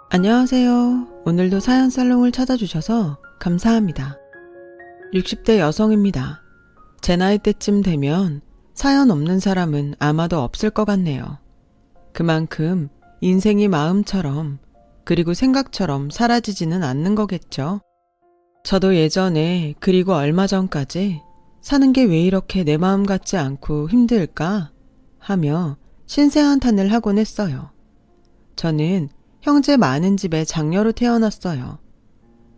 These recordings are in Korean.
안녕하세요. 오늘도 사연 살롱을 찾아주셔서 감사합니다. 60대 여성입니다. 제 나이 때쯤 되면 사연 없는 사람은 아마도 없을 것 같네요. 그만큼 인생이 마음처럼 그리고 생각처럼 사라지지는 않는 거겠죠. 저도 예전에 그리고 얼마 전까지 사는 게 왜 이렇게 내 마음 같지 않고 힘들까 하며 신세한탄을 하곤 했어요. 저는 형제 많은 집에 장녀로 태어났어요.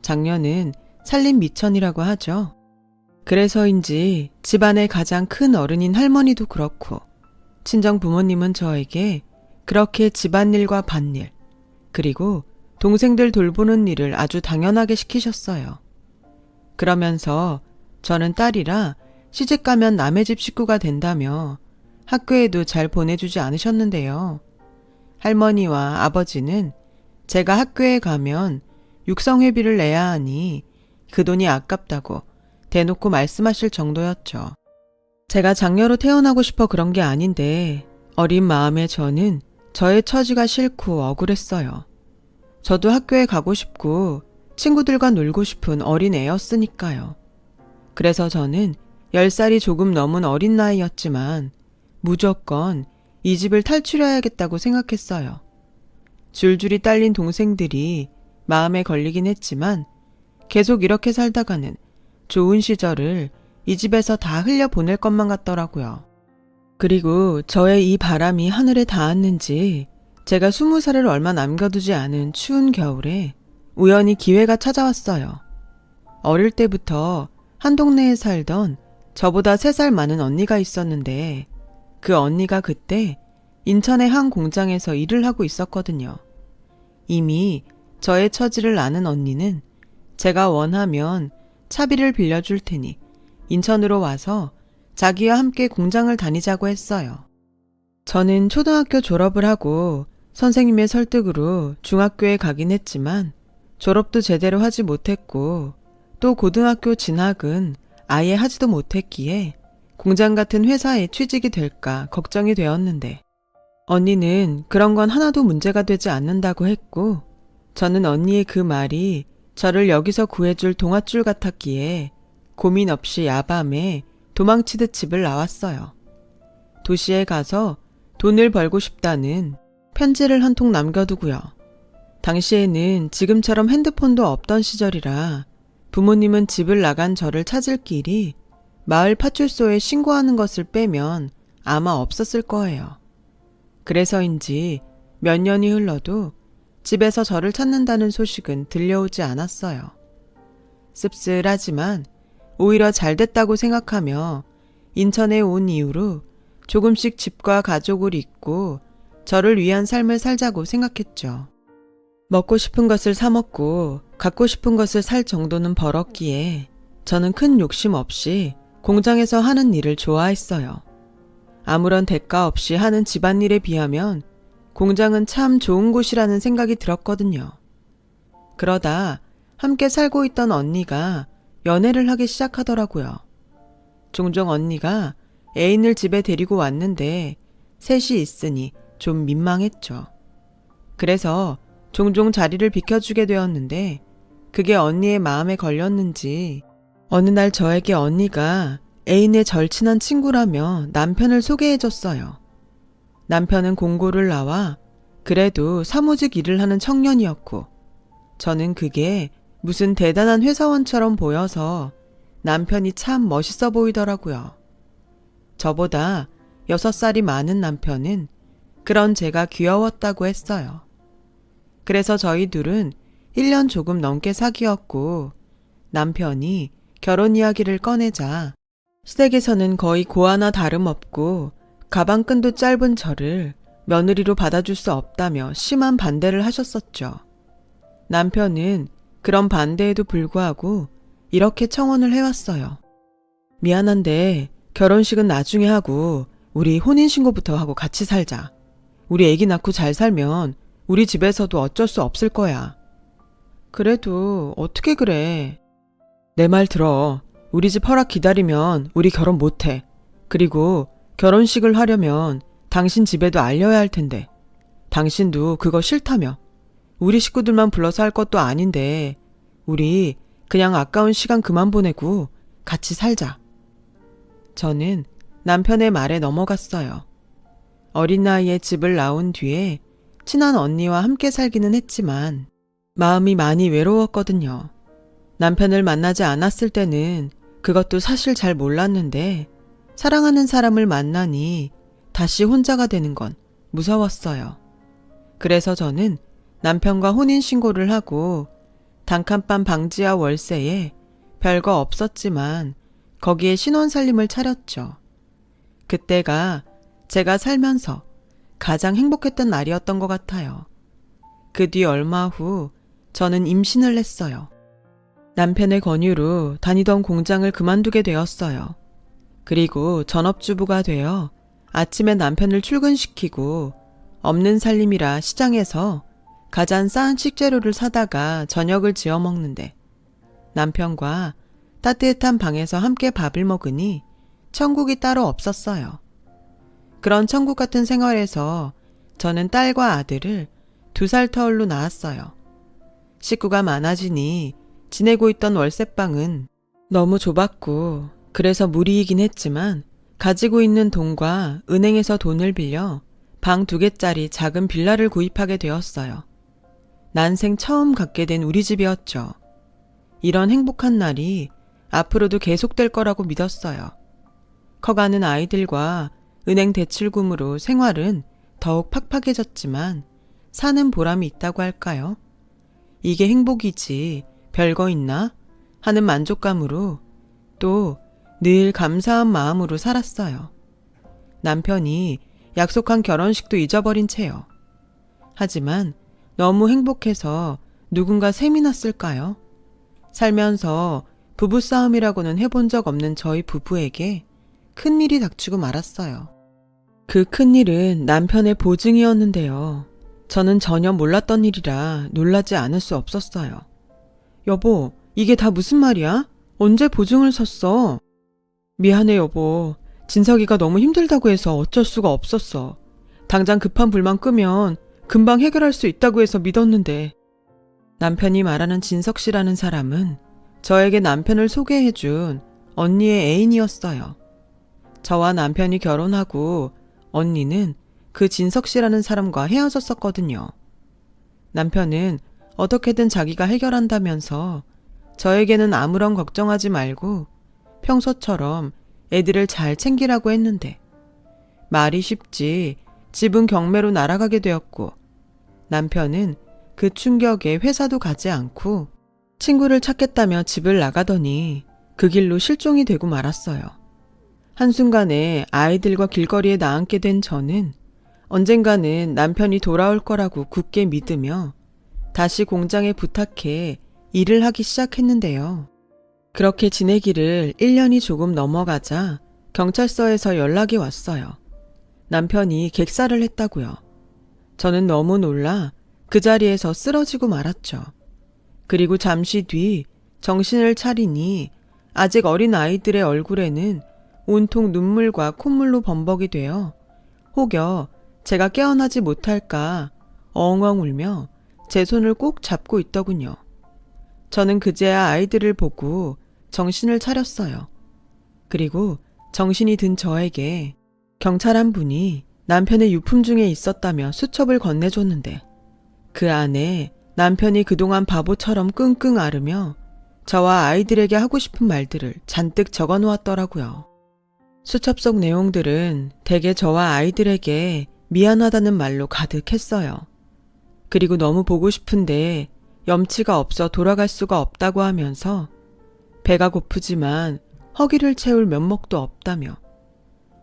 장녀는 살림 미천이라고 하죠. 그래서인지 집안의 가장 큰 어른인 할머니도 그렇고 친정 부모님은 저에게 그렇게 집안일과 밭일 그리고 동생들 돌보는 일을 아주 당연하게 시키셨어요. 그러면서 저는 딸이라 시집가면 남의 집 식구가 된다며 학교에도 잘 보내주지 않으셨는데요. 할머니와 아버지는 제가 학교에 가면 육성회비를 내야 하니 그 돈이 아깝다고 대놓고 말씀하실 정도였죠. 제가 장녀로 태어나고 싶어 그런 게 아닌데 어린 마음에 저는 저의 처지가 싫고 억울했어요. 저도 학교에 가고 싶고 친구들과 놀고 싶은 어린 애였으니까요. 그래서 저는 10살이 조금 넘은 어린 나이였지만 무조건 이 집을 탈출해야겠다고 생각했어요. 줄줄이 딸린 동생들이 마음에 걸리긴 했지만 계속 이렇게 살다가는 좋은 시절을 이 집에서 다 흘려보낼 것만 같더라고요. 그리고 저의 이 바람이 하늘에 닿았는지 제가 20살을 얼마 남겨두지 않은 추운 겨울에 우연히 기회가 찾아왔어요. 어릴 때부터 한 동네에 살던 저보다 3살 많은 언니가 있었는데 그 언니가 그때 인천의 한 공장에서 일을 하고 있었거든요. 이미 저의 처지를 아는 언니는 제가 원하면 차비를 빌려줄 테니 인천으로 와서 자기와 함께 공장을 다니자고 했어요. 저는 초등학교 졸업을 하고 선생님의 설득으로 중학교에 가긴 했지만 졸업도 제대로 하지 못했고 또 고등학교 진학은 아예 하지도 못했기에 공장 같은 회사에 취직이 될까 걱정이 되었는데 언니는 그런 건 하나도 문제가 되지 않는다고 했고 저는 언니의 그 말이 저를 여기서 구해줄 동아줄 같았기에 고민 없이 야밤에 도망치듯 집을 나왔어요. 도시에 가서 돈을 벌고 싶다는 편지를 한 통 남겨두고요. 당시에는 지금처럼 핸드폰도 없던 시절이라 부모님은 집을 나간 저를 찾을 길이 마을 파출소에 신고하는 것을 빼면 아마 없었을 거예요. 그래서인지 몇 년이 흘러도 집에서 저를 찾는다는 소식은 들려오지 않았어요. 씁쓸하지만 오히려 잘 됐다고 생각하며 인천에 온 이후로 조금씩 집과 가족을 잊고 저를 위한 삶을 살자고 생각했죠. 먹고 싶은 것을 사 먹고 갖고 싶은 것을 살 정도는 벌었기에 저는 큰 욕심 없이 공장에서 하는 일을 좋아했어요. 아무런 대가 없이 하는 집안일에 비하면 공장은 참 좋은 곳이라는 생각이 들었거든요. 그러다 함께 살고 있던 언니가 연애를 하기 시작하더라고요. 종종 언니가 애인을 집에 데리고 왔는데 셋이 있으니 좀 민망했죠. 그래서 종종 자리를 비켜주게 되었는데 그게 언니의 마음에 걸렸는지 어느 날 저에게 언니가 애인의 절친한 친구라며 남편을 소개해줬어요. 남편은 공고를 나와 그래도 사무직 일을 하는 청년이었고 저는 그게 무슨 대단한 회사원처럼 보여서 남편이 참 멋있어 보이더라고요. 저보다 6살이 많은 남편은 그런 제가 귀여웠다고 했어요. 그래서 저희 둘은 1년 조금 넘게 사귀었고 남편이 결혼 이야기를 꺼내자 시댁에서는 거의 고아나 다름없고 가방끈도 짧은 저를 며느리로 받아줄 수 없다며 심한 반대를 하셨었죠. 남편은 그런 반대에도 불구하고 이렇게 청혼을 해왔어요. 미안한데 결혼식은 나중에 하고 우리 혼인신고부터 하고 같이 살자. 우리 애기 낳고 잘 살면 우리 집에서도 어쩔 수 없을 거야. 그래도 어떻게 그래. 내 말 들어. 우리 집 허락 기다리면 우리 결혼 못해. 그리고 결혼식을 하려면 당신 집에도 알려야 할 텐데 당신도 그거 싫다며. 우리 식구들만 불러서 할 것도 아닌데 우리 그냥 아까운 시간 그만 보내고 같이 살자. 저는 남편의 말에 넘어갔어요. 어린 나이에 집을 나온 뒤에 친한 언니와 함께 살기는 했지만 마음이 많이 외로웠거든요. 남편을 만나지 않았을 때는 그것도 사실 잘 몰랐는데 사랑하는 사람을 만나니 다시 혼자가 되는 건 무서웠어요. 그래서 저는 남편과 혼인신고를 하고 단칸방 방지와 월세에 별거 없었지만 거기에 신혼살림을 차렸죠. 그때가 제가 살면서 가장 행복했던 날이었던 것 같아요. 그 뒤 얼마 후 저는 임신을 했어요. 남편의 권유로 다니던 공장을 그만두게 되었어요. 그리고 전업주부가 되어 아침에 남편을 출근시키고 없는 살림이라 시장에서 가장 싼 식재료를 사다가 저녁을 지어 먹는데 남편과 따뜻한 방에서 함께 밥을 먹으니 천국이 따로 없었어요. 그런 천국 같은 생활에서 저는 딸과 아들을 2살 터울로 낳았어요. 식구가 많아지니 지내고 있던 월세방은 너무 좁았고 그래서 무리이긴 했지만 가지고 있는 돈과 은행에서 돈을 빌려 방 2개짜리 작은 빌라를 구입하게 되었어요. 난생 처음 갖게 된 우리 집이었죠. 이런 행복한 날이 앞으로도 계속될 거라고 믿었어요. 커가는 아이들과 은행 대출금으로 생활은 더욱 팍팍해졌지만 사는 보람이 있다고 할까요? 이게 행복이지 별거 있나? 하는 만족감으로 또 늘 감사한 마음으로 살았어요. 남편이 약속한 결혼식도 잊어버린 채요. 하지만 너무 행복해서 누군가 셈이 났을까요? 살면서 부부싸움이라고는 해본 적 없는 저희 부부에게 큰일이 닥치고 말았어요. 그 큰일은 남편의 보증이었는데요. 저는 전혀 몰랐던 일이라 놀라지 않을 수 없었어요. 여보, 이게 다 무슨 말이야? 언제 보증을 섰어? 미안해 여보. 진석이가 너무 힘들다고 해서 어쩔 수가 없었어. 당장 급한 불만 끄면 금방 해결할 수 있다고 해서 믿었는데. 남편이 말하는 진석 씨라는 사람은 저에게 남편을 소개해준 언니의 애인이었어요. 저와 남편이 결혼하고 언니는 그 진석 씨라는 사람과 헤어졌었거든요. 남편은 어떻게든 자기가 해결한다면서 저에게는 아무런 걱정하지 말고 평소처럼 애들을 잘 챙기라고 했는데 말이 쉽지 집은 경매로 날아가게 되었고 남편은 그 충격에 회사도 가지 않고 친구를 찾겠다며 집을 나가더니 그 길로 실종이 되고 말았어요. 한순간에 아이들과 길거리에 나앉게 된 저는 언젠가는 남편이 돌아올 거라고 굳게 믿으며 다시 공장에 부탁해 일을 하기 시작했는데요. 그렇게 지내기를 1년이 조금 넘어가자 경찰서에서 연락이 왔어요. 남편이 객사를 했다고요. 저는 너무 놀라 그 자리에서 쓰러지고 말았죠. 그리고 잠시 뒤 정신을 차리니 아직 어린 아이들의 얼굴에는 온통 눈물과 콧물로 범벅이 되어 혹여 제가 깨어나지 못할까 엉엉 울며 제 손을 꼭 잡고 있더군요. 저는 그제야 아이들을 보고 정신을 차렸어요. 그리고 정신이 든 저에게 경찰 한 분이 남편의 유품 중에 있었다며 수첩을 건네줬는데 그 안에 남편이 그동안 바보처럼 끙끙 앓으며 저와 아이들에게 하고 싶은 말들을 잔뜩 적어 놓았더라고요. 수첩 속 내용들은 대개 저와 아이들에게 미안하다는 말로 가득했어요. 그리고 너무 보고 싶은데 염치가 없어 돌아갈 수가 없다고 하면서 배가 고프지만 허기를 채울 면목도 없다며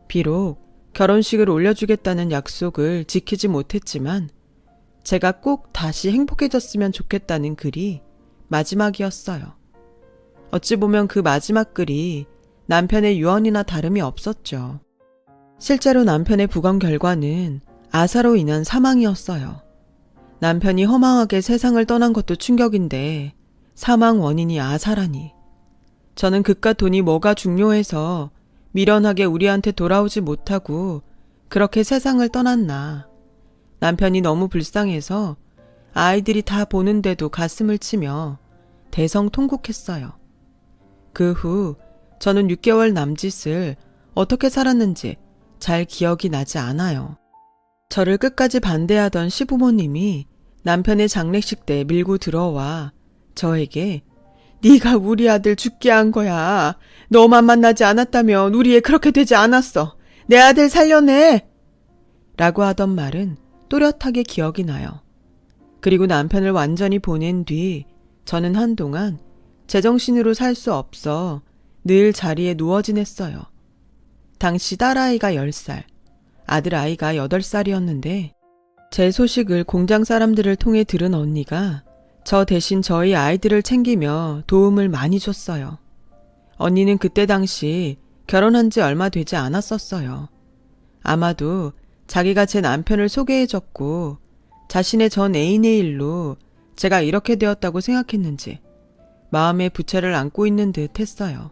비록 결혼식을 올려주겠다는 약속을 지키지 못했지만 제가 꼭 다시 행복해졌으면 좋겠다는 글이 마지막이었어요. 어찌 보면 그 마지막 글이 남편의 유언이나 다름이 없었죠. 실제로 남편의 부검 결과는 아사로 인한 사망이었어요. 남편이 허망하게 세상을 떠난 것도 충격인데 사망 원인이 아사라니. 저는 그깟 돈이 뭐가 중요해서 미련하게 우리한테 돌아오지 못하고 그렇게 세상을 떠났나. 남편이 너무 불쌍해서 아이들이 다 보는데도 가슴을 치며 대성통곡했어요. 그 후 저는 6개월 남짓을 어떻게 살았는지 잘 기억이 나지 않아요. 저를 끝까지 반대하던 시부모님이 남편의 장례식 때 밀고 들어와 저에게 네가 우리 아들 죽게 한 거야. 너만 만나지 않았다면 우리 애 그렇게 되지 않았어. 내 아들 살려내! 라고 하던 말은 또렷하게 기억이 나요. 그리고 남편을 완전히 보낸 뒤 저는 한동안 제정신으로 살 수 없어 늘 자리에 누워 지냈어요. 당시 딸아이가 10살, 아들아이가 8살이었는데 제 소식을 공장 사람들을 통해 들은 언니가 저 대신 저희 아이들을 챙기며 도움을 많이 줬어요. 언니는 그때 당시 결혼한 지 얼마 되지 않았었어요. 아마도 자기가 제 남편을 소개해줬고 자신의 전 애인의 일로 제가 이렇게 되었다고 생각했는지 마음에 부채를 안고 있는 듯 했어요.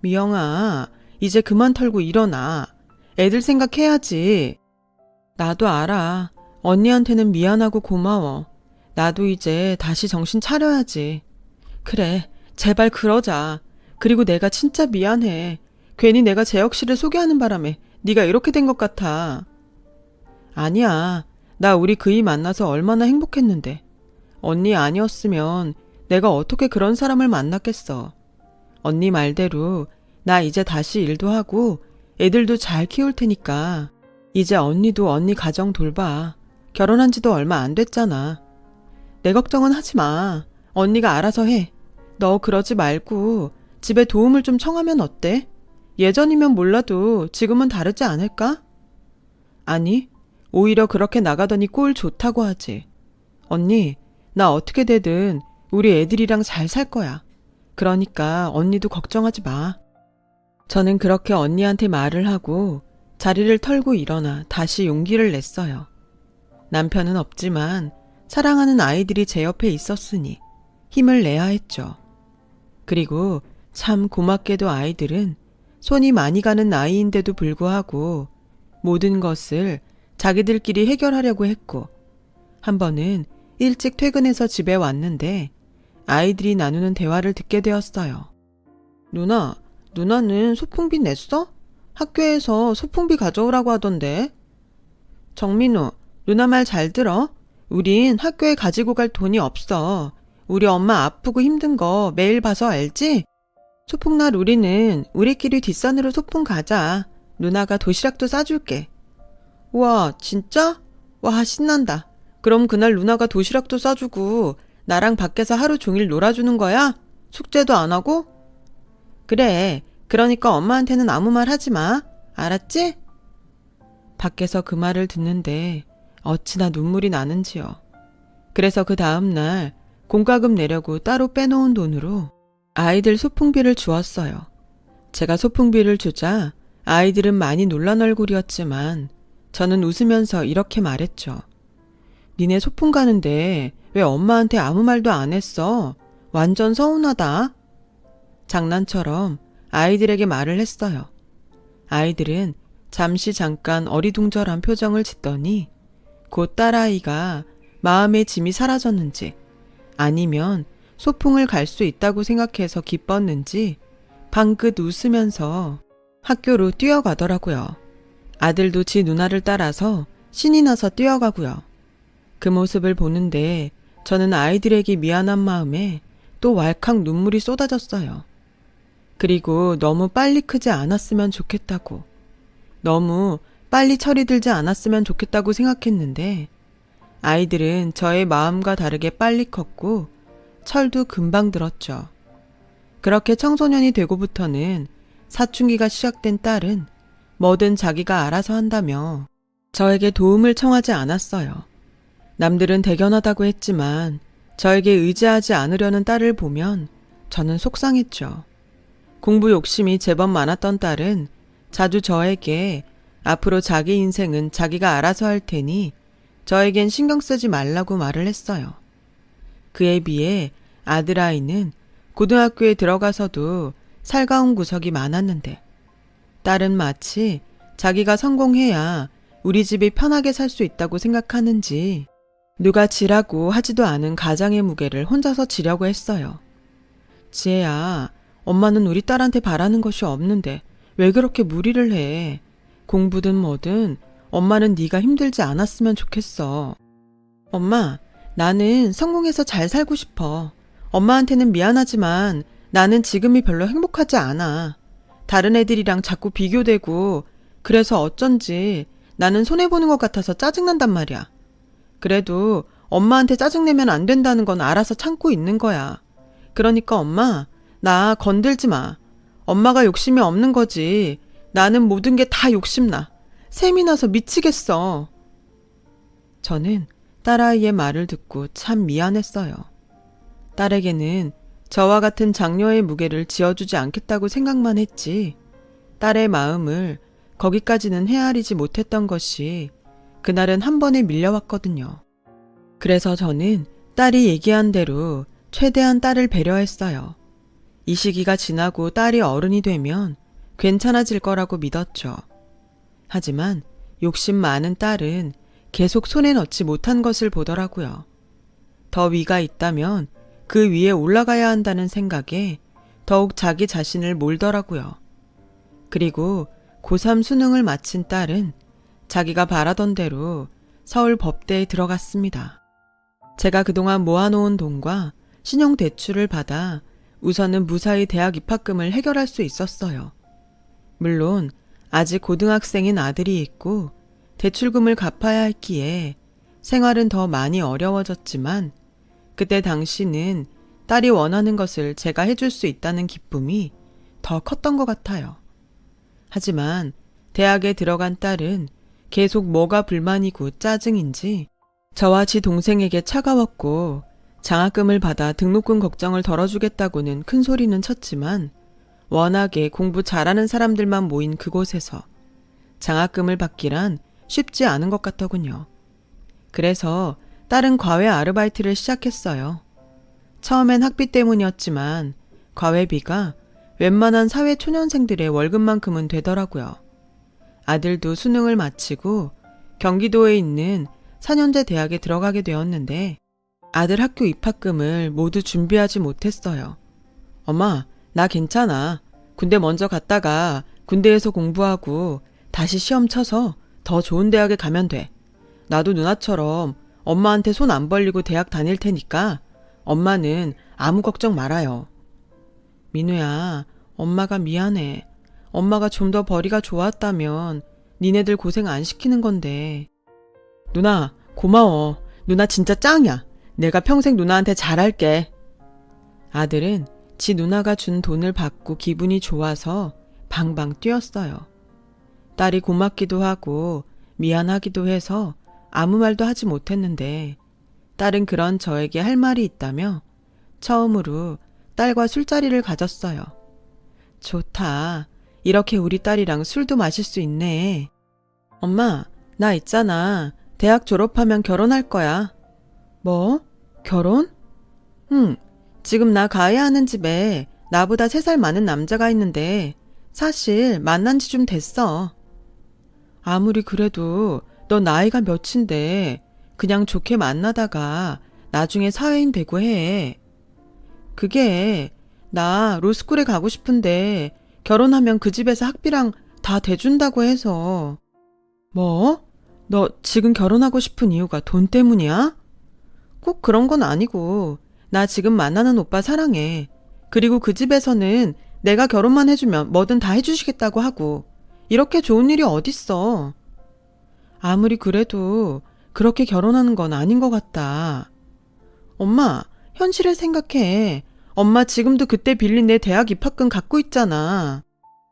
미영아, 이제 그만 털고 일어나. 애들 생각해야지. 나도 알아. 언니한테는 미안하고 고마워. 나도 이제 다시 정신 차려야지. 그래, 제발 그러자. 그리고 내가 진짜 미안해. 괜히 내가 재혁 씨를 소개하는 바람에 네가 이렇게 된 것 같아. 아니야. 나 우리 그이 만나서 얼마나 행복했는데. 언니 아니었으면 내가 어떻게 그런 사람을 만났겠어. 언니 말대로 나 이제 다시 일도 하고 애들도 잘 키울 테니까 이제 언니도 언니 가정 돌봐. 결혼한 지도 얼마 안 됐잖아. 내 걱정은 하지 마. 언니가 알아서 해. 너 그러지 말고 집에 도움을 좀 청하면 어때? 예전이면 몰라도 지금은 다르지 않을까? 아니, 오히려 그렇게 나가더니 꼴 좋다고 하지. 언니, 나 어떻게 되든 우리 애들이랑 잘 살 거야. 그러니까 언니도 걱정하지 마. 저는 그렇게 언니한테 말을 하고 자리를 털고 일어나 다시 용기를 냈어요. 남편은 없지만 사랑하는 아이들이 제 옆에 있었으니 힘을 내야 했죠. 그리고 참 고맙게도 아이들은 손이 많이 가는 나이인데도 불구하고 모든 것을 자기들끼리 해결하려고 했고 한 번은 일찍 퇴근해서 집에 왔는데 아이들이 나누는 대화를 듣게 되었어요. 누나는 소풍비 냈어? 학교에서 소풍비 가져오라고 하던데. 정민우, 누나 말 잘 들어. 우린 학교에 가지고 갈 돈이 없어. 우리 엄마 아프고 힘든 거 매일 봐서 알지? 소풍날 우리는 우리끼리 뒷산으로 소풍 가자. 누나가 도시락도 싸줄게. 우와, 진짜? 와, 신난다. 그럼 그날 누나가 도시락도 싸주고 나랑 밖에서 하루 종일 놀아주는 거야? 숙제도 안 하고? 그래, 그러니까 엄마한테는 아무 말 하지 마. 알았지? 밖에서 그 말을 듣는데 어찌나 눈물이 나는지요. 그래서 그 다음날 공과금 내려고 따로 빼놓은 돈으로 아이들 소풍비를 주었어요. 제가 소풍비를 주자 아이들은 많이 놀란 얼굴이었지만 저는 웃으면서 이렇게 말했죠. 니네 소풍 가는데 왜 엄마한테 아무 말도 안 했어? 완전 서운하다. 장난처럼 아이들에게 말을 했어요. 아이들은 잠깐 어리둥절한 표정을 짓더니 곧 딸아이가 마음의 짐이 사라졌는지 아니면 소풍을 갈 수 있다고 생각해서 기뻤는지 방긋 웃으면서 학교로 뛰어가더라고요. 아들도 지 누나를 따라서 신이 나서 뛰어가고요. 그 모습을 보는데 저는 아이들에게 미안한 마음에 또 왈칵 눈물이 쏟아졌어요. 그리고 너무 빨리 크지 않았으면 좋겠다고, 너무 빨리 철이 들지 않았으면 좋겠다고 생각했는데 아이들은 저의 마음과 다르게 빨리 컸고 철도 금방 들었죠. 그렇게 청소년이 되고부터는 사춘기가 시작된 딸은 뭐든 자기가 알아서 한다며 저에게 도움을 청하지 않았어요. 남들은 대견하다고 했지만 저에게 의지하지 않으려는 딸을 보면 저는 속상했죠. 공부 욕심이 제법 많았던 딸은 자주 저에게 앞으로 자기 인생은 자기가 알아서 할 테니 저에겐 신경 쓰지 말라고 말을 했어요. 그에 비해 아들아이는 고등학교에 들어가서도 살가운 구석이 많았는데 딸은 마치 자기가 성공해야 우리 집이 편하게 살 수 있다고 생각하는지 누가 지라고 하지도 않은 가장의 무게를 혼자서 지려고 했어요. 지혜야, 엄마는 우리 딸한테 바라는 것이 없는데 왜 그렇게 무리를 해? 공부든 뭐든 엄마는 네가 힘들지 않았으면 좋겠어. 엄마, 나는 성공해서 잘 살고 싶어. 엄마한테는 미안하지만 나는 지금이 별로 행복하지 않아. 다른 애들이랑 자꾸 비교되고 그래서 어쩐지 나는 손해보는 것 같아서 짜증난단 말이야. 그래도 엄마한테 짜증내면 안 된다는 건 알아서 참고 있는 거야. 그러니까 엄마, 나 건들지 마. 엄마가 욕심이 없는 거지. 나는 모든 게 다 욕심나. 셈이 나서 미치겠어. 저는 딸아이의 말을 듣고 참 미안했어요. 딸에게는 저와 같은 장녀의 무게를 지어주지 않겠다고 생각만 했지, 딸의 마음을 거기까지는 헤아리지 못했던 것이 그날은 한 번에 밀려왔거든요. 그래서 저는 딸이 얘기한 대로 최대한 딸을 배려했어요. 이 시기가 지나고 딸이 어른이 되면 괜찮아질 거라고 믿었죠. 하지만 욕심 많은 딸은 계속 손에 넣지 못한 것을 보더라고요. 더 위가 있다면 그 위에 올라가야 한다는 생각에 더욱 자기 자신을 몰더라고요. 그리고 고3 수능을 마친 딸은 자기가 바라던 대로 서울 법대에 들어갔습니다. 제가 그동안 모아놓은 돈과 신용대출을 받아 우선은 무사히 대학 입학금을 해결할 수 있었어요. 물론 아직 고등학생인 아들이 있고 대출금을 갚아야 했기에 생활은 더 많이 어려워졌지만 그때 당시는 딸이 원하는 것을 제가 해줄 수 있다는 기쁨이 더 컸던 것 같아요. 하지만 대학에 들어간 딸은 계속 뭐가 불만이고 짜증인지 저와 지 동생에게 차가웠고 장학금을 받아 등록금 걱정을 덜어주겠다고는 큰 소리는 쳤지만 워낙에 공부 잘하는 사람들만 모인 그곳에서 장학금을 받기란 쉽지 않은 것 같더군요. 그래서 딸은 과외 아르바이트를 시작했어요. 처음엔 학비 때문이었지만 과외비가 웬만한 사회초년생들의 월급만큼은 되더라고요. 아들도 수능을 마치고 경기도에 있는 4년제 대학에 들어가게 되었는데 아들 학교 입학금을 모두 준비하지 못했어요. 엄마, 나 괜찮아. 군대 먼저 갔다가 군대에서 공부하고 다시 시험 쳐서 더 좋은 대학에 가면 돼. 나도 누나처럼 엄마한테 손 안 벌리고 대학 다닐 테니까 엄마는 아무 걱정 말아요. 민우야, 엄마가 미안해. 엄마가 좀 더 벌이가 좋았다면 니네들 고생 안 시키는 건데. 누나, 고마워. 누나 진짜 짱이야. 내가 평생 누나한테 잘할게. 아들은 지 누나가 준 돈을 받고 기분이 좋아서 방방 뛰었어요. 딸이 고맙기도 하고 미안하기도 해서 아무 말도 하지 못했는데 딸은 그런 저에게 할 말이 있다며 처음으로 딸과 술자리를 가졌어요. 좋다. 이렇게 우리 딸이랑 술도 마실 수 있네. 엄마, 나 있잖아. 대학 졸업하면 결혼할 거야. 뭐? 결혼? 응. 지금 나 가해하는 집에 나보다 3살 많은 남자가 있는데 사실 만난 지 좀 됐어. 아무리 그래도 너 나이가 몇인데 그냥 좋게 만나다가 나중에 사회인 되고 해. 그게 나 로스쿨에 가고 싶은데 결혼하면 그 집에서 학비랑 다 대준다고 해서. 뭐? 너 지금 결혼하고 싶은 이유가 돈 때문이야? 꼭 그런 건 아니고 나 지금 만나는 오빠 사랑해. 그리고 그 집에서는 내가 결혼만 해주면 뭐든 다 해주시겠다고 하고 이렇게 좋은 일이 어딨어. 아무리 그래도 그렇게 결혼하는 건 아닌 것 같다. 엄마, 현실을 생각해. 엄마 지금도 그때 빌린 내 대학 입학금 갖고 있잖아.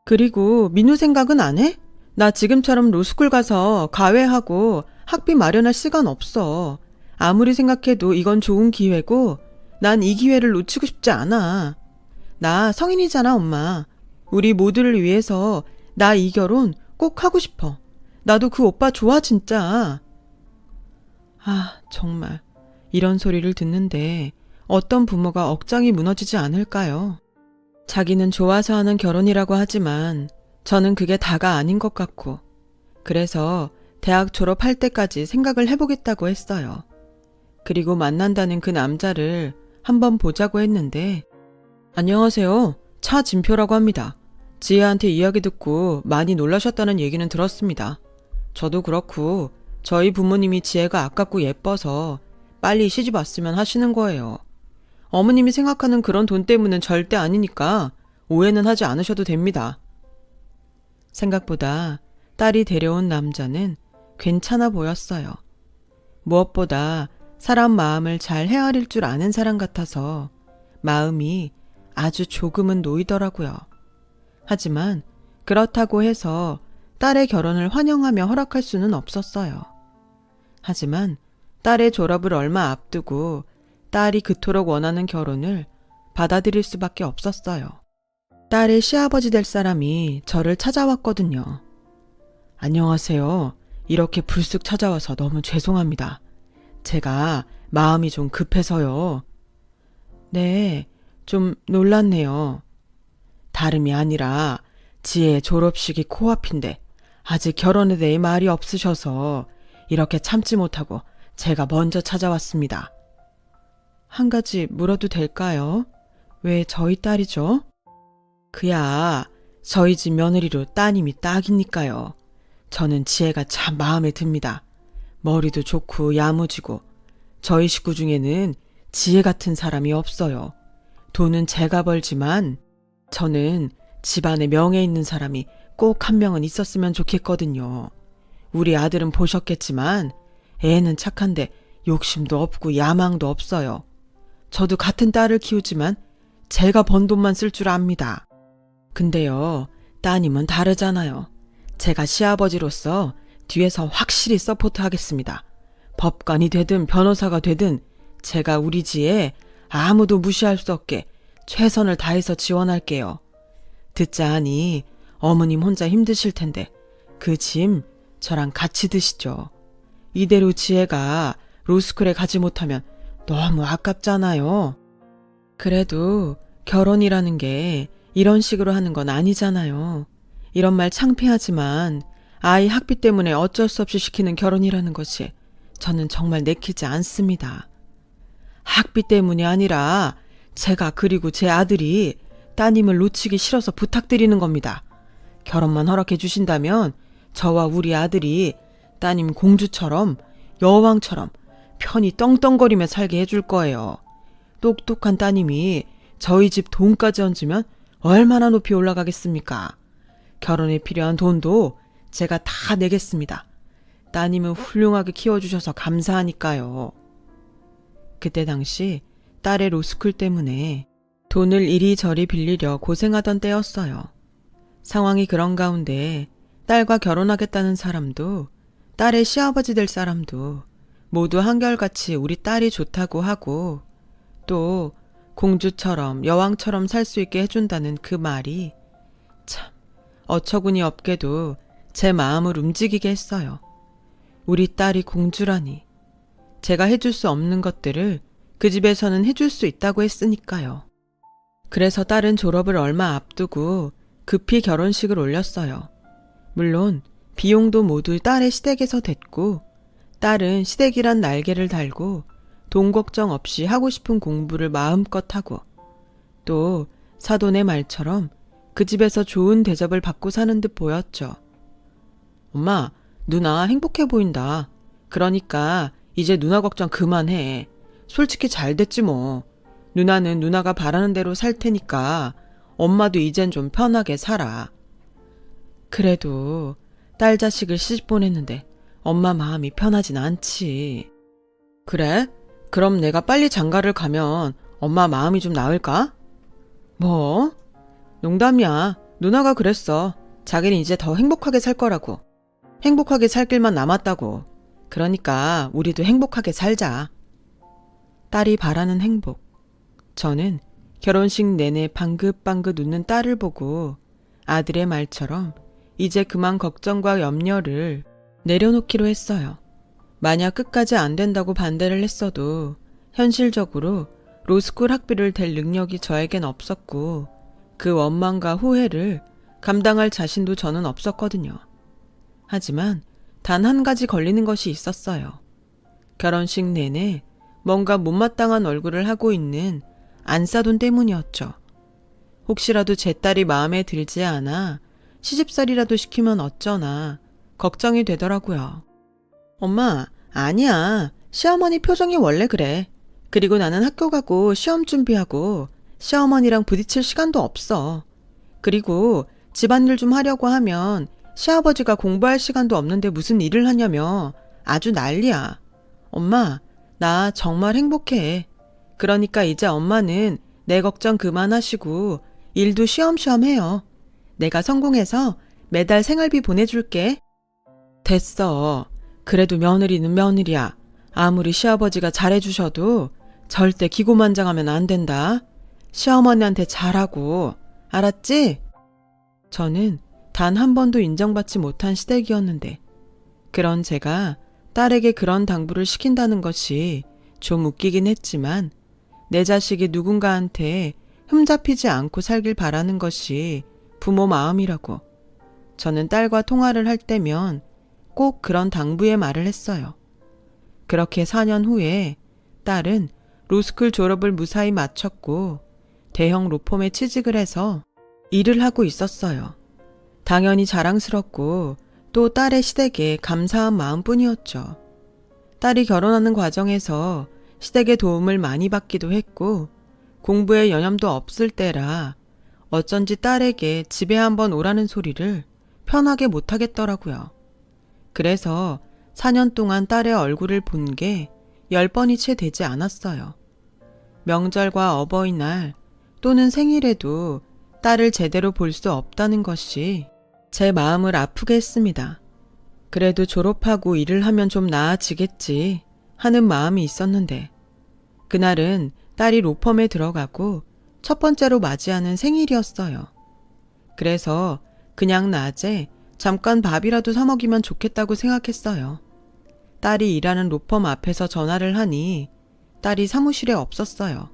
그리고 민우 생각은 안 해? 나 지금처럼 로스쿨 가서 과외하고 학비 마련할 시간 없어. 아무리 생각해도 이건 좋은 기회고 난 이 기회를 놓치고 싶지 않아. 나 성인이잖아, 엄마. 우리 모두를 위해서 나 이 결혼 꼭 하고 싶어. 나도 그 오빠 좋아, 진짜. 아, 정말. 이런 소리를 듣는데 어떤 부모가 억장이 무너지지 않을까요? 자기는 좋아서 하는 결혼이라고 하지만 저는 그게 다가 아닌 것 같고 그래서 대학 졸업할 때까지 생각을 해보겠다고 했어요. 그리고 만난다는 그 남자를 한번 보자고 했는데, 안녕하세요. 차진표라고 합니다. 지혜한테 이야기 듣고 많이 놀라셨다는 얘기는 들었습니다. 저도 그렇고 저희 부모님이 지혜가 아깝고 예뻐서 빨리 시집 왔으면 하시는 거예요. 어머님이 생각하는 그런 돈 때문은 절대 아니니까 오해는 하지 않으셔도 됩니다. 생각보다 딸이 데려온 남자는 괜찮아 보였어요. 무엇보다 사람 마음을 잘 헤아릴 줄 아는 사람 같아서 마음이 아주 조금은 놓이더라고요. 하지만 그렇다고 해서 딸의 결혼을 환영하며 허락할 수는 없었어요. 하지만 딸의 졸업을 얼마 앞두고 딸이 그토록 원하는 결혼을 받아들일 수밖에 없었어요. 딸의 시아버지 될 사람이 저를 찾아왔거든요. 안녕하세요. 이렇게 불쑥 찾아와서 너무 죄송합니다. 제가 마음이 좀 급해서요. 네, 좀 놀랐네요. 다름이 아니라 지혜의 졸업식이 코앞인데 아직 결혼에 대해 말이 없으셔서 이렇게 참지 못하고 제가 먼저 찾아왔습니다. 한 가지 물어도 될까요? 왜 저희 딸이죠? 그야 저희 집 며느리로 따님이 딱이니까요. 저는 지혜가 참 마음에 듭니다. 머리도 좋고 야무지고 저희 식구 중에는 지혜 같은 사람이 없어요. 돈은 제가 벌지만 저는 집안에 명예 있는 사람이 꼭 한 명은 있었으면 좋겠거든요. 우리 아들은 보셨겠지만 애는 착한데 욕심도 없고 야망도 없어요. 저도 같은 딸을 키우지만 제가 번 돈만 쓸 줄 압니다. 근데요, 따님은 다르잖아요. 제가 시아버지로서 뒤에서 확실히 서포트하겠습니다. 법관이 되든 변호사가 되든 제가 우리 지에 아무도 무시할 수 없게 최선을 다해서 지원할게요. 듣자 하니 어머님 혼자 힘드실 텐데 그 짐 저랑 같이 드시죠. 이대로 지혜가 로스쿨에 가지 못하면 너무 아깝잖아요. 그래도 결혼이라는 게 이런 식으로 하는 건 아니잖아요. 이런 말 창피하지만 아이 학비 때문에 어쩔 수 없이 시키는 결혼이라는 것이 저는 정말 내키지 않습니다. 학비 때문이 아니라 제가 그리고 제 아들이 따님을 놓치기 싫어서 부탁드리는 겁니다. 결혼만 허락해 주신다면 저와 우리 아들이 따님 공주처럼 여왕처럼 편히 떵떵거리며 살게 해줄 거예요. 똑똑한 따님이 저희 집 돈까지 얹으면 얼마나 높이 올라가겠습니까? 결혼에 필요한 돈도 제가 다 내겠습니다. 따님을 훌륭하게 키워주셔서 감사하니까요. 그때 당시 딸의 로스쿨 때문에 돈을 이리저리 빌리려 고생하던 때였어요. 상황이 그런 가운데 딸과 결혼하겠다는 사람도 딸의 시아버지 될 사람도 모두 한결같이 우리 딸이 좋다고 하고 또 공주처럼 여왕처럼 살 수 있게 해준다는 그 말이 참 어처구니 없게도 제 마음을 움직이게 했어요. 우리 딸이 공주라니. 제가 해줄 수 없는 것들을 그 집에서는 해줄 수 있다고 했으니까요. 그래서 딸은 졸업을 얼마 앞두고 급히 결혼식을 올렸어요. 물론 비용도 모두 딸의 시댁에서 댔고 딸은 시댁이란 날개를 달고 돈 걱정 없이 하고 싶은 공부를 마음껏 하고 또 사돈의 말처럼 그 집에서 좋은 대접을 받고 사는 듯 보였죠. 엄마, 누나 행복해 보인다. 그러니까 이제 누나 걱정 그만해. 솔직히 잘 됐지 뭐. 누나는 누나가 바라는 대로 살 테니까 엄마도 이젠 좀 편하게 살아. 그래도 딸 자식을 시집 보냈는데 엄마 마음이 편하진 않지. 그래? 그럼 내가 빨리 장가를 가면 엄마 마음이 좀 나을까? 뭐? 농담이야. 누나가 그랬어. 자기는 이제 더 행복하게 살 거라고. 행복하게 살 길만 남았다고. 그러니까 우리도 행복하게 살자. 딸이 바라는 행복. 저는 결혼식 내내 방긋방긋 웃는 딸을 보고 아들의 말처럼 이제 그만 걱정과 염려를 내려놓기로 했어요. 만약 끝까지 안 된다고 반대를 했어도 현실적으로 로스쿨 학비를 댈 능력이 저에겐 없었고 그 원망과 후회를 감당할 자신도 저는 없었거든요. 하지만 단 한 가지 걸리는 것이 있었어요. 결혼식 내내 뭔가 못마땅한 얼굴을 하고 있는 안사돈 때문이었죠. 혹시라도 제 딸이 마음에 들지 않아 시집살이라도 시키면 어쩌나 걱정이 되더라고요. 엄마, 아니야. 시어머니 표정이 원래 그래. 그리고 나는 학교 가고 시험 준비하고 시어머니랑 부딪힐 시간도 없어. 그리고 집안일 좀 하려고 하면 시아버지가 공부할 시간도 없는데 무슨 일을 하냐며 아주 난리야. 엄마, 나 정말 행복해. 그러니까 이제 엄마는 내 걱정 그만하시고 일도 쉬엄쉬엄 해요. 내가 성공해서 매달 생활비 보내줄게. 됐어. 그래도 며느리는 며느리야. 아무리 시아버지가 잘해주셔도 절대 기고만장하면 안 된다. 시어머니한테 잘하고. 알았지? 저는 단 한 번도 인정받지 못한 시댁이었는데 그런 제가 딸에게 그런 당부를 시킨다는 것이 좀 웃기긴 했지만 내 자식이 누군가한테 흠잡히지 않고 살길 바라는 것이 부모 마음이라고 저는 딸과 통화를 할 때면 꼭 그런 당부의 말을 했어요. 그렇게 4년 후에 딸은 로스쿨 졸업을 무사히 마쳤고 대형 로펌에 취직을 해서 일을 하고 있었어요. 당연히 자랑스럽고 또 딸의 시댁에 감사한 마음뿐이었죠. 딸이 결혼하는 과정에서 시댁의 도움을 많이 받기도 했고 공부에 여념도 없을 때라 어쩐지 딸에게 집에 한번 오라는 소리를 편하게 못하겠더라고요. 그래서 4년 동안 딸의 얼굴을 본 게 10번이 채 되지 않았어요. 명절과 어버이날 또는 생일에도 딸을 제대로 볼 수 없다는 것이 제 마음을 아프게 했습니다. 그래도 졸업하고 일을 하면 좀 나아지겠지 하는 마음이 있었는데 그날은 딸이 로펌에 들어가고 첫 번째로 맞이하는 생일이었어요. 그래서 그냥 낮에 잠깐 밥이라도 사 먹이면 좋겠다고 생각했어요. 딸이 일하는 로펌 앞에서 전화를 하니 딸이 사무실에 없었어요.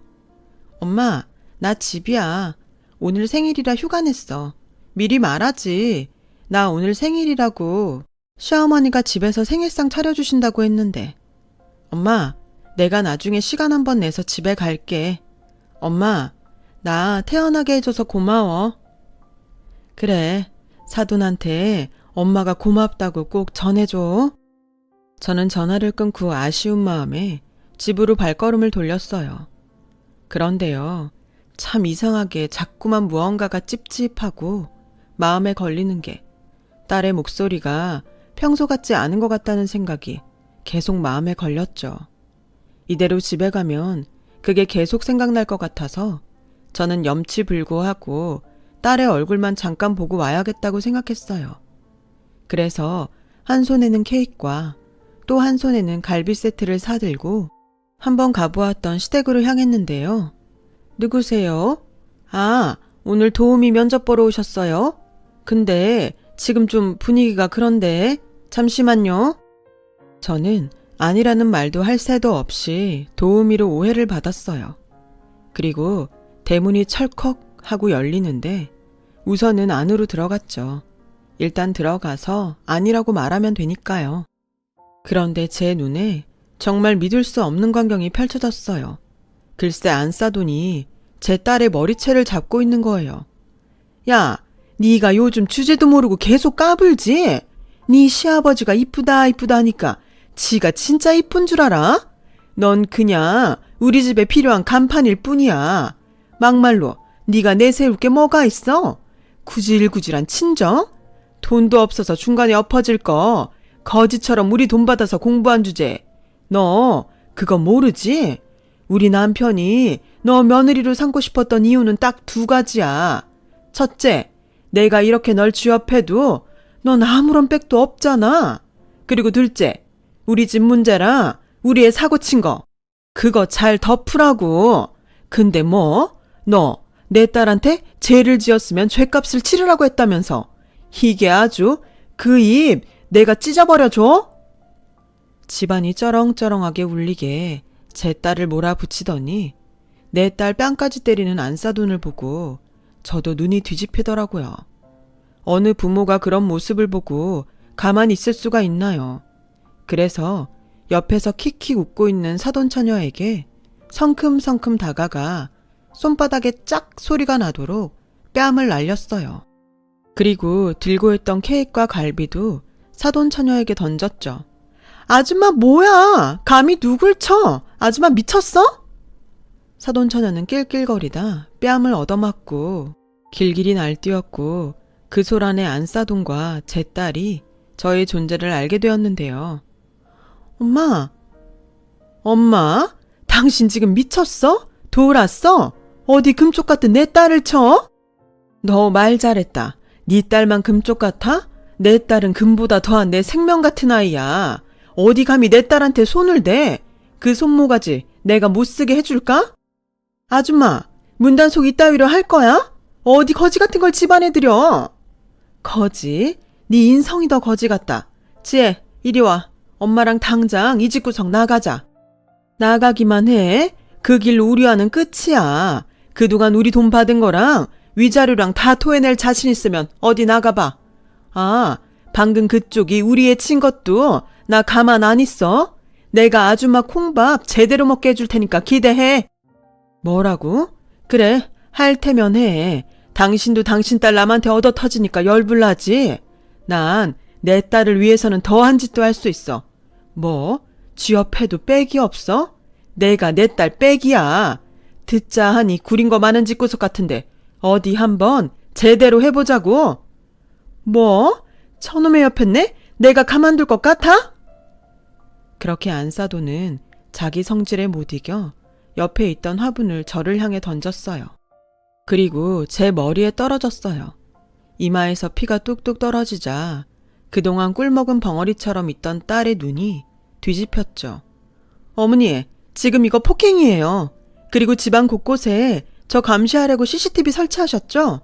엄마, 나 집이야. 오늘 생일이라 휴가 냈어. 미리 말하지. 나 오늘 생일이라고. 시어머니가 집에서 생일상 차려주신다고 했는데. 엄마, 내가 나중에 시간 한번 내서 집에 갈게. 엄마, 나 태어나게 해줘서 고마워. 그래, 사돈한테 엄마가 고맙다고 꼭 전해줘. 저는 전화를 끊고 아쉬운 마음에 집으로 발걸음을 돌렸어요. 그런데요, 참 이상하게 자꾸만 무언가가 찝찝하고 마음에 걸리는 게 딸의 목소리가 평소 같지 않은 것 같다는 생각이 계속 마음에 걸렸죠. 이대로 집에 가면 그게 계속 생각날 것 같아서 저는 염치불고하고 딸의 얼굴만 잠깐 보고 와야겠다고 생각했어요. 그래서 한 손에는 케이크와 또 한 손에는 갈비 세트를 사들고 한번 가보았던 시댁으로 향했는데요. 누구세요? 아, 오늘 도우미 면접 보러 오셨어요? 근데 지금 좀 분위기가 그런데 잠시만요. 저는 아니라는 말도 할 새도 없이 도우미로 오해를 받았어요. 그리고 대문이 철컥 하고 열리는데 우선은 안으로 들어갔죠. 일단 들어가서 아니라고 말하면 되니까요. 그런데 제 눈에 정말 믿을 수 없는 광경이 펼쳐졌어요. 글쎄 안사돈이 제 딸의 머리채를 잡고 있는 거예요. 야, 네가 요즘 주제도 모르고 계속 까불지? 네 시아버지가 이쁘다 이쁘다 하니까 지가 진짜 이쁜 줄 알아? 넌 그냥 우리 집에 필요한 간판일 뿐이야. 막말로 네가 내세울 게 뭐가 있어? 구질구질한 친정? 돈도 없어서 중간에 엎어질 거 거지처럼 우리 돈 받아서 공부한 주제. 너 그거 모르지? 우리 남편이 너 며느리로 삼고 싶었던 이유는 딱 2가지야. 첫째, 내가 이렇게 널 취업해도 넌 아무런 빽도 없잖아. 그리고 둘째, 우리 집 문제라 우리 애 사고 친 거. 그거 잘 덮으라고. 근데 뭐? 너 내 딸한테 죄를 지었으면 죄값을 치르라고 했다면서. 이게 아주 그 입 내가 찢어버려줘? 집안이 쩌렁쩌렁하게 울리게 제 딸을 몰아붙이더니 내 딸 뺨까지 때리는 안사돈을 보고 저도 눈이 뒤집히더라고요. 어느 부모가 그런 모습을 보고 가만히 있을 수가 있나요? 그래서 옆에서 킥킥 웃고 있는 사돈처녀에게 성큼성큼 다가가 손바닥에 짝 소리가 나도록 뺨을 날렸어요. 그리고 들고 있던 케이크와 갈비도 사돈처녀에게 던졌죠. 아줌마 뭐야? 감히 누굴 쳐? 아줌마 미쳤어? 사돈처녀는 낄낄거리다 뺨을 얻어맞고 길길이 날뛰었고 그 소란에 안사돈과 제 딸이 저의 존재를 알게 되었는데요. 엄마? 당신 지금 미쳤어? 돌았어? 어디 금쪽 같은 내 딸을 쳐? 너 말 잘했다. 네 딸만 금쪽 같아? 내 딸은 금보다 더한 내 생명 같은 아이야. 어디 감히 내 딸한테 손을 대? 그 손모가지 내가 못쓰게 해줄까? 아줌마, 문단속 이따위로 할 거야? 어디 거지 같은 걸 집안에 들여? 거지? 네 인성이 더 거지 같다. 지혜, 이리 와. 엄마랑 당장 이 집구석 나가자. 나가기만 해. 그 길로 우리와는 끝이야. 그동안 우리 돈 받은 거랑 위자료랑 다 토해낼 자신 있으면 어디 나가봐. 아, 방금 그쪽이 우리 애 친 것도 나 가만 안 있어. 내가 아줌마 콩밥 제대로 먹게 해줄 테니까 기대해. 뭐라고? 그래, 할 테면 해. 당신도 당신 딸 남한테 얻어 터지니까 열불나지. 난 내 딸을 위해서는 더한 짓도 할 수 있어. 뭐? 쥐업해도 빽이 없어? 내가 내 딸 빽이야. 듣자 하니 구린 거 많은 집구석 같은데 어디 한번 제대로 해보자고. 뭐? 저놈의 옆했네? 내가 가만둘 것 같아? 그렇게 안사도는 자기 성질에 못 이겨 옆에 있던 화분을 저를 향해 던졌어요. 그리고 제 머리에 떨어졌어요. 이마에서 피가 뚝뚝 떨어지자 그동안 꿀먹은 벙어리처럼 있던 딸의 눈이 뒤집혔죠. 어머니, 지금 이거 폭행이에요. 그리고 집안 곳곳에 저 감시하려고 CCTV 설치하셨죠?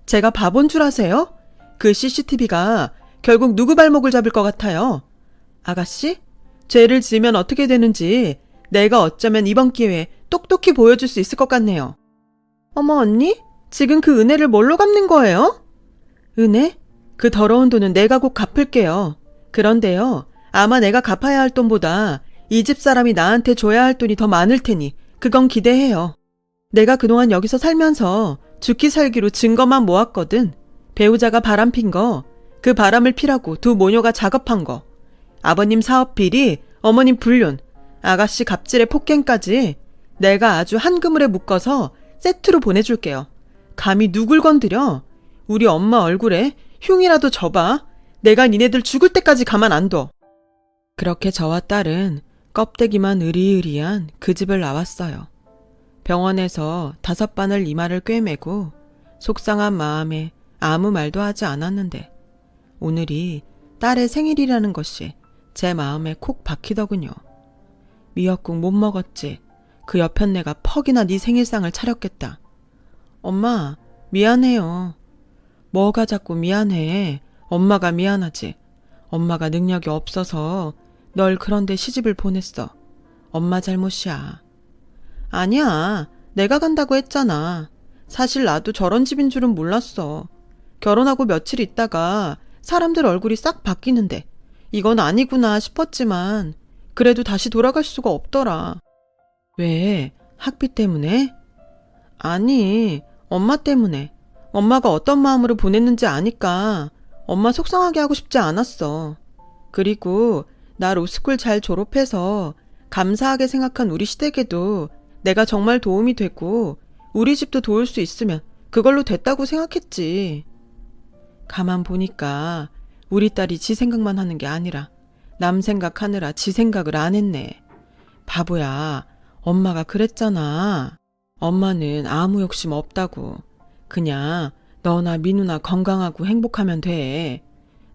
제가 바본 줄 아세요? 그 CCTV가 결국 누구 발목을 잡을 것 같아요? 아가씨? 죄를 지으면 어떻게 되는지 내가 어쩌면 이번 기회에 똑똑히 보여줄 수 있을 것 같네요. 어머 언니? 지금 그 은혜를 뭘로 갚는 거예요? 은혜? 그 더러운 돈은 내가 곧 갚을게요. 그런데요, 아마 내가 갚아야 할 돈보다 이 집 사람이 나한테 줘야 할 돈이 더 많을 테니 그건 기대해요. 내가 그동안 여기서 살면서 죽기 살기로 증거만 모았거든. 배우자가 바람핀 거, 그 바람을 피라고 두 모녀가 작업한 거, 아버님 사업 비리, 어머님 불륜, 아가씨 갑질의 폭행까지 내가 아주 한 그물에 묶어서 세트로 보내줄게요. 감히 누굴 건드려? 우리 엄마 얼굴에 흉이라도 져봐. 내가 니네들 죽을 때까지 가만 안 둬. 그렇게 저와 딸은 껍데기만 으리으리한 그 집을 나왔어요. 병원에서 5바늘 이마를 꿰매고 속상한 마음에 아무 말도 하지 않았는데 오늘이 딸의 생일이라는 것이 제 마음에 콕 박히더군요. 미역국 못 먹었지. 그 여편네가 퍽이나 네 생일상을 차렸겠다. 엄마, 미안해요. 뭐가 자꾸 미안해. 엄마가 미안하지. 엄마가 능력이 없어서 널 그런데 시집을 보냈어. 엄마 잘못이야. 아니야. 내가 간다고 했잖아. 사실 나도 저런 집인 줄은 몰랐어. 결혼하고 며칠 있다가 사람들 얼굴이 싹 바뀌는데 이건 아니구나 싶었지만 그래도 다시 돌아갈 수가 없더라. 왜? 학비 때문에? 아니, 엄마 때문에. 엄마가 어떤 마음으로 보냈는지 아니까 엄마 속상하게 하고 싶지 않았어. 그리고 나 로스쿨 잘 졸업해서 감사하게 생각한 우리 시댁에도 내가 정말 도움이 되고 우리 집도 도울 수 있으면 그걸로 됐다고 생각했지. 가만 보니까 우리 딸이 지 생각만 하는 게 아니라 남 생각하느라 지 생각을 안 했네. 바보야, 엄마가 그랬잖아. 엄마는 아무 욕심 없다고. 그냥 너나 민우나 건강하고 행복하면 돼.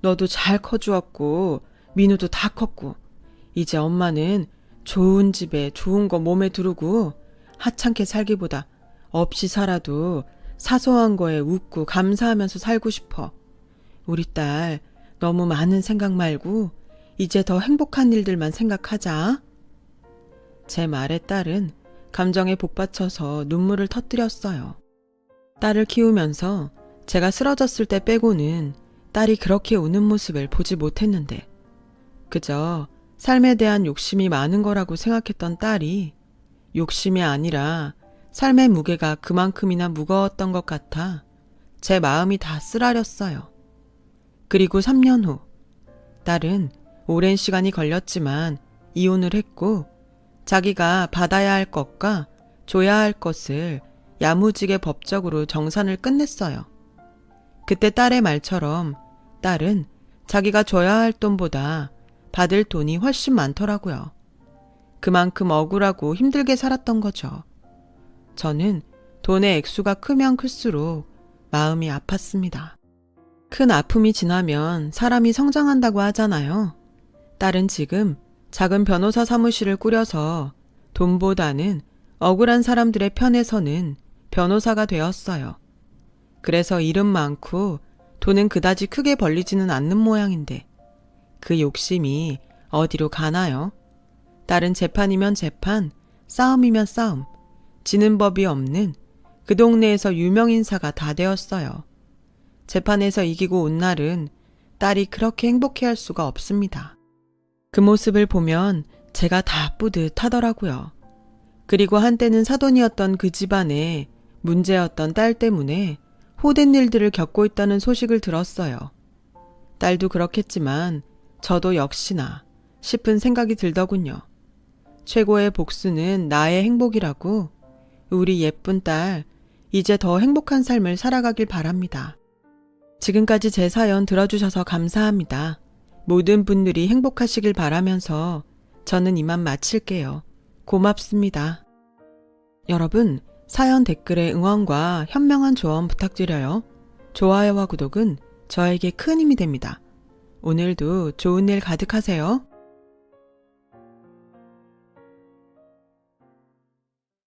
너도 잘 커주었고 민우도 다 컸고 이제 엄마는 좋은 집에 좋은 거 몸에 두르고 하찮게 살기보다 없이 살아도 사소한 거에 웃고 감사하면서 살고 싶어. 우리 딸 너무 많은 생각 말고 이제 더 행복한 일들만 생각하자. 제 말에 딸은 감정에 복받쳐서 눈물을 터뜨렸어요. 딸을 키우면서 제가 쓰러졌을 때 빼고는 딸이 그렇게 우는 모습을 보지 못했는데 그저 삶에 대한 욕심이 많은 거라고 생각했던 딸이 욕심이 아니라 삶의 무게가 그만큼이나 무거웠던 것 같아 제 마음이 다 쓰라렸어요. 그리고 3년 후, 딸은 오랜 시간이 걸렸지만 이혼을 했고 자기가 받아야 할 것과 줘야 할 것을 야무지게 법적으로 정산을 끝냈어요. 그때 딸의 말처럼 딸은 자기가 줘야 할 돈보다 받을 돈이 훨씬 많더라고요. 그만큼 억울하고 힘들게 살았던 거죠. 저는 돈의 액수가 크면 클수록 마음이 아팠습니다. 큰 아픔이 지나면 사람이 성장한다고 하잖아요. 딸은 지금 작은 변호사 사무실을 꾸려서 돈보다는 억울한 사람들의 편에 서는 변호사가 되었어요. 그래서 일은 많고 돈은 그다지 크게 벌리지는 않는 모양인데 그 욕심이 어디로 가나요? 딸은 재판이면 재판, 싸움이면 싸움, 지는 법이 없는 그 동네에서 유명인사가 다 되었어요. 재판에서 이기고 온 날은 딸이 그렇게 행복해할 수가 없습니다. 그 모습을 보면 제가 다 뿌듯하더라고요. 그리고 한때는 사돈이었던 그 집안에 문제였던 딸 때문에 호된 일들을 겪고 있다는 소식을 들었어요. 딸도 그렇겠지만 저도 역시나 싶은 생각이 들더군요. 최고의 복수는 나의 행복이라고 우리 예쁜 딸 이제 더 행복한 삶을 살아가길 바랍니다. 지금까지 제 사연 들어주셔서 감사합니다. 모든 분들이 행복하시길 바라면서 저는 이만 마칠게요. 고맙습니다. 여러분, 사연 댓글에 응원과 현명한 조언 부탁드려요. 좋아요와 구독은 저에게 큰 힘이 됩니다. 오늘도 좋은 일 가득하세요.